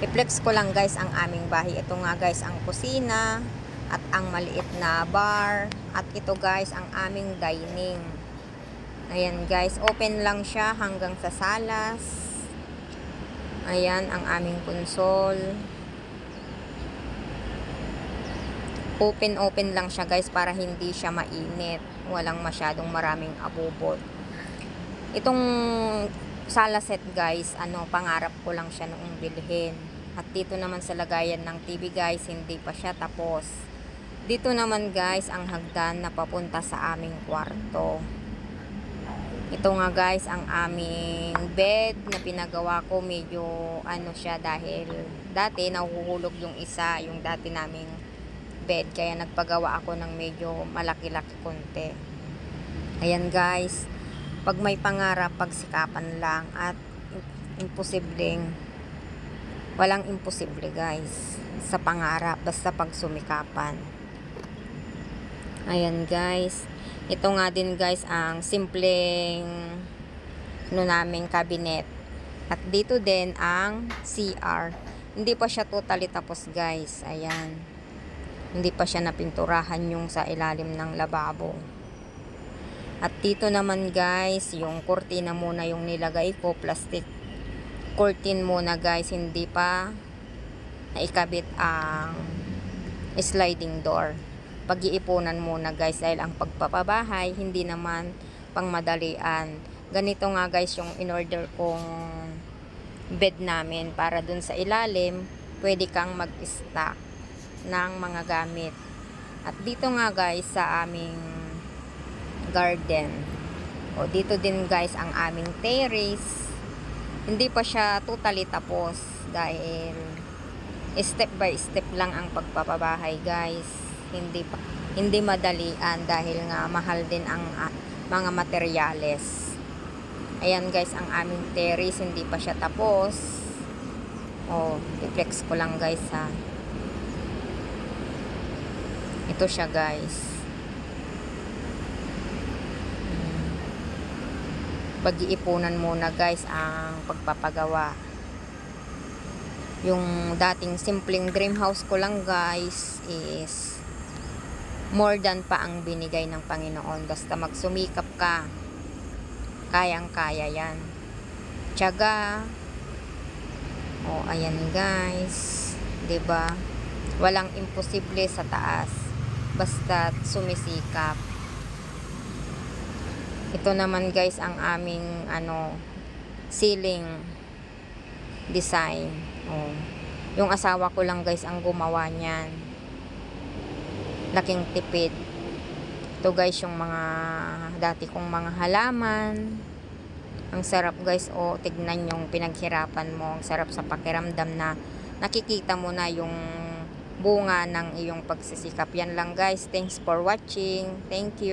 I-flex ko lang guys ang aming bahay. Ito nga guys ang kusina at ang maliit na bar. At ito guys ang aming dining. Ayan guys, open lang siya hanggang sa salas. Ayan ang aming console. Open lang siya guys para hindi siya mainit. Walang masyadong maraming abubot. Itong sala set guys, pangarap ko lang siya noong bilhin. At dito naman sa lagayan ng TV guys, hindi pa siya tapos. Dito naman guys ang hagdan na papunta sa aming kwarto. Ito nga guys ang aming bed na pinagawa ko. Medyo siya dahil dati nahuhulog yung isa, yung dati naming bed. Kaya nagpagawa ako ng medyo malaki-laki konti. Ayan guys. Pag may pangarap, pagsikapan lang at walang imposible guys sa pangarap, basta pag sumikapan. Ayan guys, ito nga din guys ang simpleng naming cabinet. At dito din ang CR. Hindi pa siya totally tapos guys. Ayan, hindi pa siya napinturahan yung sa ilalim ng lababo. At dito naman guys, yung kurtina muna yung nilagay ko, plastic curtain muna guys, hindi pa naikabit ang sliding door. Pag-iipunan muna guys dahil ang pagpapabahay hindi naman pangmadalian. Ganito nga guys yung in-order kong bed namin para dun sa ilalim, pwede kang mag-stock ng mga gamit. At dito nga guys sa aming garden. O dito din guys ang aming terrace. Hindi pa siya totally tapos dahil step by step lang ang pagpapabahay guys. Hindi madalian dahil nga mahal din ang mga materyales. Ayan guys ang aming terrace, hindi pa siya tapos. O i-flex ko lang guys ha. Ito siya guys. Pag-iipunan muna guys ang pagpapagawa. Yung dating simpleng dream house ko lang guys is more than pa ang binigay ng Panginoon. Basta magsumikap ka, kayang-kaya yan. Tiyaga. O ayan guys, 'di ba? Walang imposible sa taas. Basta sumisikap. Ito naman guys ang aming ceiling design. Yung asawa ko lang guys ang gumawa niyan. Laking tipid. Ito guys yung mga dati kong mga halaman. Ang sarap guys, tignan yung pinaghirapan mo. Ang sarap sa pakiramdam na nakikita mo na yung bunga ng iyong pagsisikap. Yan lang guys. Thanks for watching. Thank you.